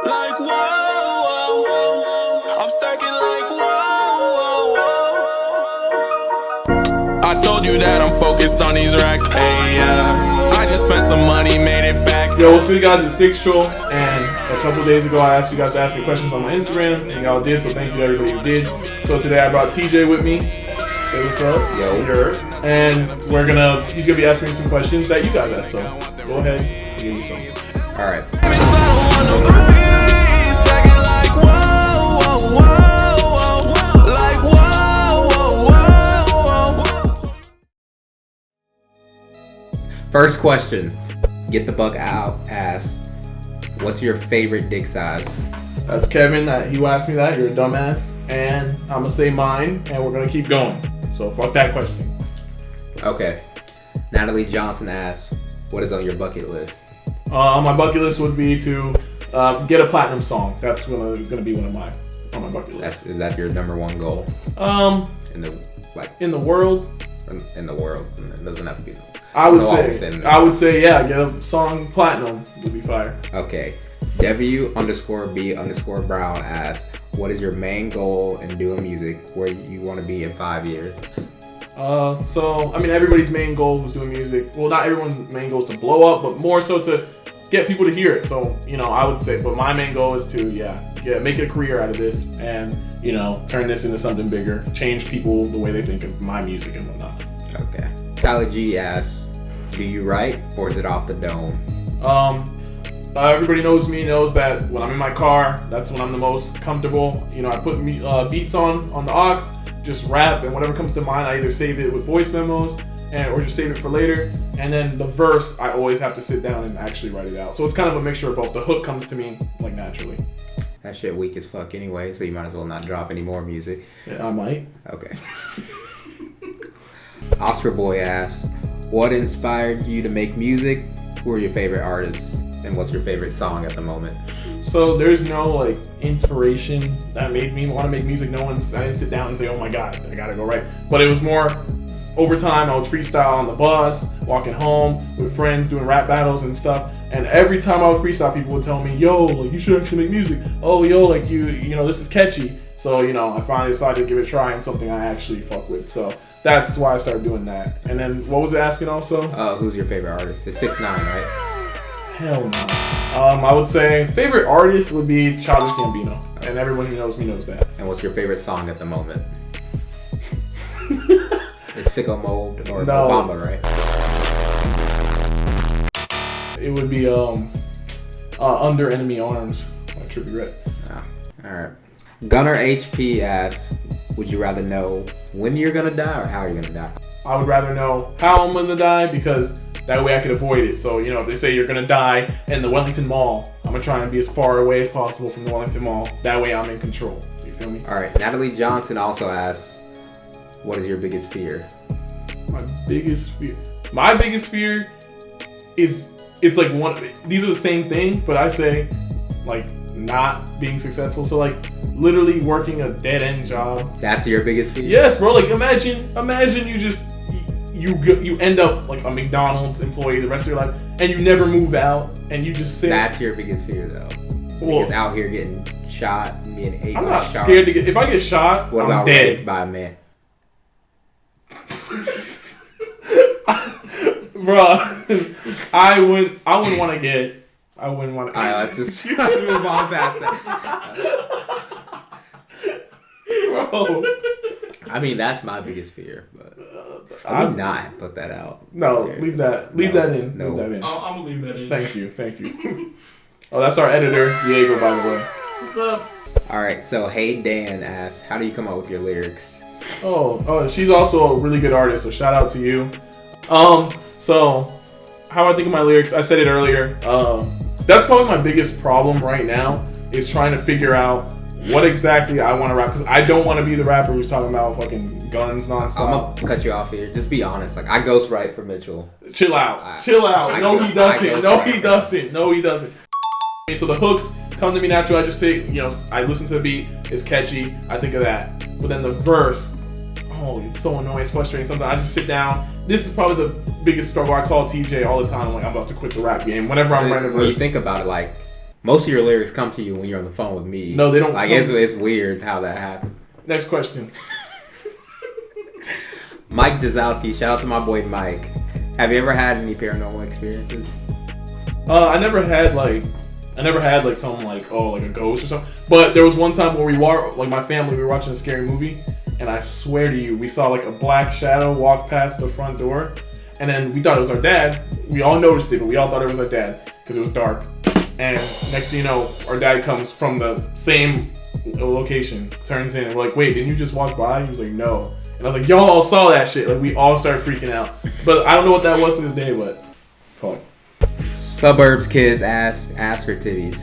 Like whoa, I'm stacking like whoa. I told you that I'm focused on these racks. Hey, yeah. I just spent some money, made it back. Yo, what's good, guys? It's Six Troll, and a couple days ago I asked you guys to ask me questions on my Instagram, and y'all did. So thank you to everybody who did. So today I brought TJ with me. Say what's up. Yo. And he's gonna be asking me some questions that you guys asked. So go ahead and give me some. All right. First question. Get the buck out. Ask, what's your favorite dick size? That's Kevin. He asked me that. You're a dumbass. And I'm gonna say mine, and we're gonna keep going. So fuck that question. Okay. Natalie Johnson asks, what is on your bucket list? My bucket list would be to get a platinum song. That's gonna be one of my on my bucket list. Is that your number one goal? In the world. In the world. It doesn't have to be. I would say yeah, get a song platinum would be fire. Okay. W_B_Brown asks, what is your main goal in doing music? Where you want to be in 5 years? So I mean, everybody's main goal who's doing music. Well, not everyone's main goal is to blow up, but more so to get people to hear it. So I would say, but my main goal is to make a career out of this, and turn this into something bigger, change people the way they think of my music and whatnot. Okay. Tyler G asks, do you write or is it off the dome? Everybody knows that when I'm in my car, that's when I'm the most comfortable. I put beats on the aux, just rap, and whatever comes to mind, I either save it with voice memos or just save it for later. And then the verse, I always have to sit down and actually write it out. So it's kind of a mixture of both. The hook comes to me like naturally. That shit weak as fuck anyway, so you might as well not drop any more music. Yeah, I might. Okay. Oscar Boy asks, what inspired you to make music? Who are your favorite artists? And what's your favorite song at the moment? So there's no inspiration that made me want to make music. I didn't sit down and say, oh my God, I gotta go write. But it was more over time. I would freestyle on the bus, walking home with friends, doing rap battles and stuff. And every time I would freestyle, people would tell me, yo, you should actually make music. Oh, yo, this is catchy. So, I finally decided to give it a try and something I actually fuck with. So that's why I started doing that. And then what was it asking also? Who's your favorite artist? It's 6ix9ine, right? Hell no. I would say favorite artist would be Childish Gambino. And everyone who knows me knows that. And what's your favorite song at the moment? It's Sicko Mode or Obama, right? It would be Under Enemy Arms by Trippie Redd. Oh, alright. Gunner HP asks, would you rather know when you're gonna die or how you're gonna die? I would rather know how I'm gonna die, because that way I could avoid it. So, if they say you're gonna die in the Wellington Mall, I'm gonna try and be as far away as possible from the Wellington Mall. That way I'm in control. You feel me? Alright, Natalie Johnson also asks, what is your biggest fear? My biggest fear is, these are the same thing, but I say not being successful. So literally working a dead end job. That's your biggest fear? Yes, bro. Imagine you end up like a McDonald's employee the rest of your life, and you never move out, and you just sit. That's your biggest fear, though. Because out here getting shot and being ate by a shark. I'm not scared to if I get shot, what I'm about dead. raped by a man? Bro, I wouldn't want to get. I wouldn't want to. Alright, let's move on past that. Bro. I mean, that's my biggest fear, but I would not put that out. No, leave that in. No. Leave that in. I'm gonna leave that in. Thank you. Oh, that's our editor, Diego, by the way. What's up? Alright, so Hey Dan asks, how do you come up with your lyrics? Oh, she's also a really good artist, so shout out to you. So how I think of my lyrics, I said it earlier. That's probably my biggest problem right now, is trying to figure out what exactly I want to rap, because I don't want to be the rapper who's talking about fucking guns nonstop. I'm gonna cut you off here. Just be honest. I ghostwrite for Mitchell. Chill out. No, he doesn't. So the hooks come to me natural. I just say, I listen to the beat. It's catchy. I think of that. But then the verse, Oh, it's so annoying. It's frustrating. Sometimes I just sit down. This is probably the biggest struggle. I call TJ all the time. I'm like, I'm about to quit the rap game. Whenever I'm writing a verse. When you think about it, like, most of your lyrics come to you when you're on the phone with me. No, they don't. Like, it's weird how that happened. Next question. Mike Jazowski, shout out to my boy Mike. Have you ever had any paranormal experiences? I never had like something like like a ghost or something. But there was one time where my family, we were watching a scary movie, and I swear to you, we saw like a black shadow walk past the front door, and then we thought it was our dad. We all noticed it, but we all thought it was our dad because it was dark. And next thing you know, our dad comes from the same location, turns in, and we're like, wait, didn't you just walk by? He was like, no. And I was like, y'all all saw that shit. Like, we all started freaking out. But I don't know what that was to this day, but fuck. Suburbs kids ask for titties.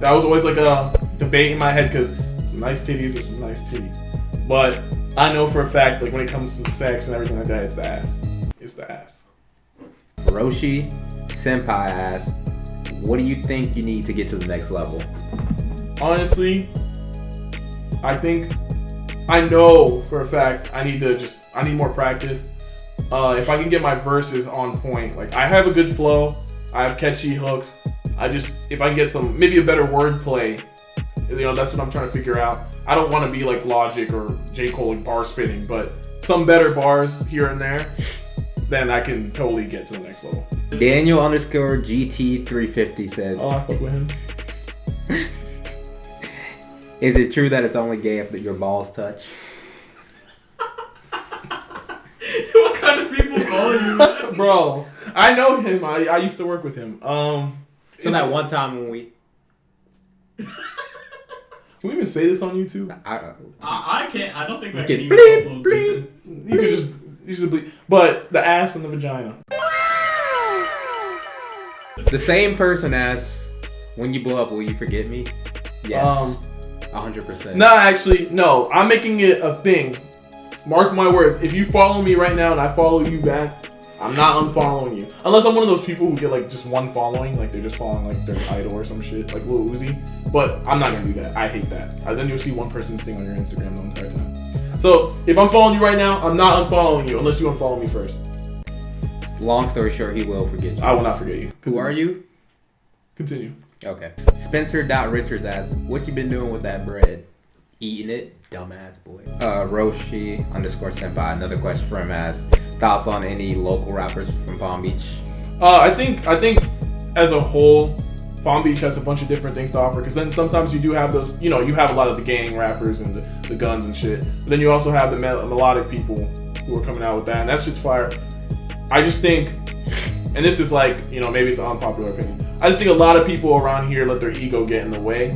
That was always like a debate in my head because some nice titties or some nice titties. But I know for a fact, like when it comes to sex and everything like that, it's the ass. It's the ass. Roshi Senpai asks, what do you think you need to get to the next level? Honestly, I know for a fact I need more practice. If I can get my verses on point, like I have a good flow, I have catchy hooks. If I can get maybe a better wordplay, that's what I'm trying to figure out. I don't want to be like Logic or J. Cole, like bar spitting, but some better bars here and there, then I can totally get to the next level. Daniel _GT350 says, Oh, I fuck with him. Is it true that it's only gay if your balls touch? What kind of people call you, man? Bro, I know him. I used to work with him. So that one time when we... Can we even say this on YouTube? I can't. I don't think I You can can even bleep, upload You could just bleep. But the ass and the vagina. The same person asks, when you blow up, will you forget me? Yes. 100%. Nah, actually, no. I'm making it a thing. Mark my words. If you follow me right now and I follow you back, I'm not unfollowing you. Unless I'm one of those people who get like just one following, like they're just following like their idol or some shit, like Lil Uzi. But I'm not gonna do that. I hate that. Then you'll see one person's thing on your Instagram the entire time. So if I'm following you right now, I'm not unfollowing you unless you unfollow me first. Long story short, he will forget you. I will not forget you. Who are you? Continue. Okay. Spencer.Richards asks, what you been doing with that bread? Eating it? Dumbass boy. Roshi _Senpai, another question for him asks, thoughts on any local rappers from Palm Beach? I think as a whole, Palm Beach has a bunch of different things to offer. Because then sometimes you do have those, you have a lot of the gang rappers and the guns and shit. But then you also have the melodic people who are coming out with that, and that's just fire. I just think, and this is like, maybe it's an unpopular opinion. I just think a lot of people around here let their ego get in the way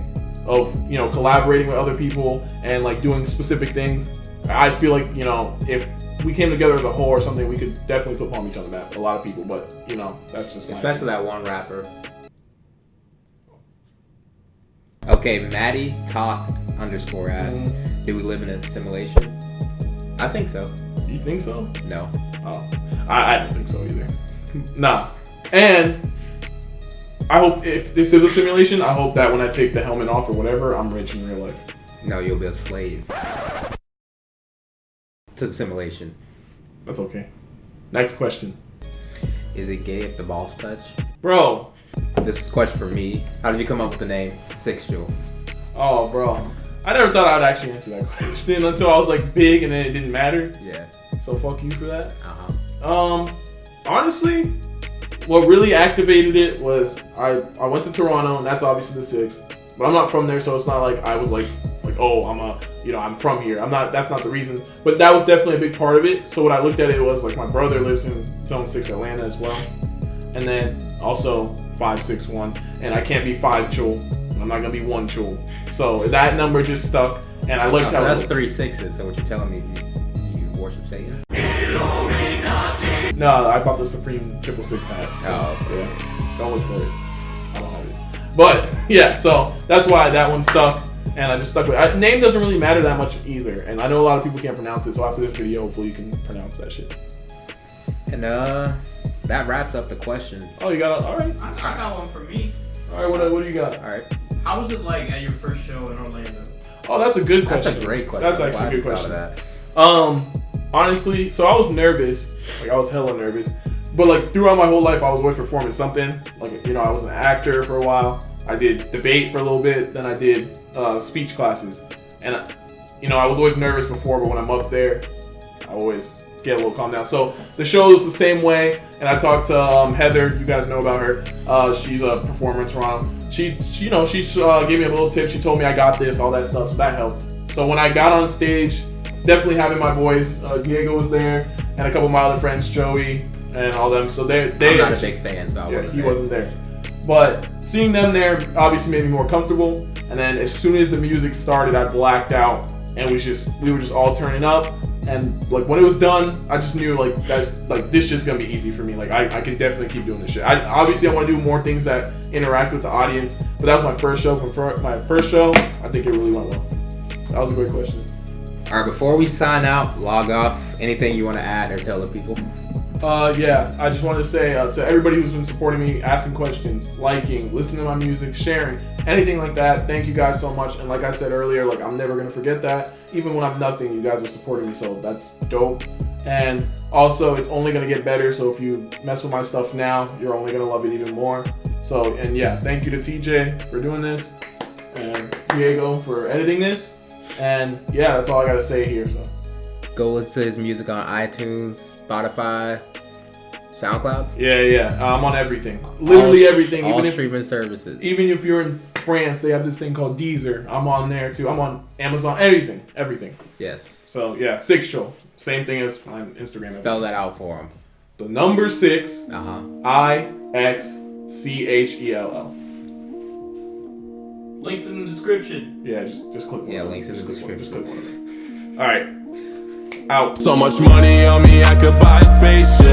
of, collaborating with other people and like doing specific things. I feel like, if we came together as a whole or something, we could definitely put Palm Beach on the map. A lot of people, but that's just especially that one rapper. Okay, Maddie Toth _ asks, do we live in a simulation? I think so. You think so? No. Oh, I don't think so either. Nah. And I hope if this is a simulation, I hope that when I take the helmet off or whatever, I'm rich in real life. No, you'll be a slave to the simulation. That's okay. Next question. Is it gay if the balls touch? Bro. This is a question for me. How did you come up with the name 6 Jewel? Oh, bro. I never thought I would actually answer that question until I was like big and then it didn't matter. Yeah. So fuck you for that. Uh-huh. Honestly, what really activated it was I went to Toronto, and that's obviously the 6th. But I'm not from there, so it's not like I was like oh, I'm from here. That's not the reason. But that was definitely a big part of it. So what I looked at it was like my brother lives in Zone 6 Atlanta as well. And then also 561. And I can't be 5 Chul. I'm not gonna be 1 Chul. So that number just stuck, and I looked so that's 3 6s. So what you're telling me, you worship Satan? No, I bought the Supreme 666 hat. So, oh, yeah. Don't look for it. I don't have it. But yeah, so that's why that one stuck, and I just stuck with it. Name doesn't really matter that much either, and I know a lot of people can't pronounce it. So after this video, hopefully you can pronounce that shit. And that wraps up the questions. Oh, you got all right. I got one for me. All right, what do you got? All right. How was it like at your first show in Orlando? Oh, that's a good question. That's a great question. That's actually Glad a good you thought question. of that. Honestly, so I was nervous. Like, I was hella nervous. But, like, throughout my whole life, I was always performing something. Like, you know, I was an actor for a while. I did debate for a little bit. Then I did speech classes. And, you know, I was always nervous before, but when I'm up there, I always get a little calmed down. So the show is the same way. And I talked to Heather. You guys know about her. She's a performer in Toronto. She gave me a little tip. She told me I got this, all that stuff. So that helped. So when I got on stage, definitely having my boys, Diego was there, and a couple of my other friends, Joey, and all them. So they I'm not a big fan, so he wasn't there. But seeing them there obviously made me more comfortable. And then as soon as the music started, I blacked out, and we were just all turning up. And like when it was done, I just knew like that this shit's gonna be easy for me. Like I can definitely keep doing this shit. I want to do more things that interact with the audience. But that was my first show. My first show, I think it really went well. That was a great question. All right, before we sign out, log off. Anything you want to add or tell the people? Yeah, I just wanted to say to everybody who's been supporting me, asking questions, liking, listening to my music, sharing, anything like that, thank you guys so much. And like I said earlier, like I'm never going to forget that. Even when I'm nothing, you guys are supporting me, so that's dope. And also, it's only going to get better, so if you mess with my stuff now, you're only going to love it even more. So, and yeah, thank you to TJ for doing this, and Diego for editing this. And yeah, that's all I got to say here, so. Go listen to his music on iTunes, Spotify, SoundCloud. Yeah. I'm on everything. Literally everything. All streaming services. Even if you're in France, they have this thing called Deezer. I'm on there too. I'm on Amazon. Everything. Yes. So yeah, Sixchel. Same thing as on Instagram. Spell that out for him. The number 6. IXCHELL. Links in the description. Yeah, just click one. Yeah, links in the Just description. click one of them. All right. Out. So much money on me, I could buy a spaceship.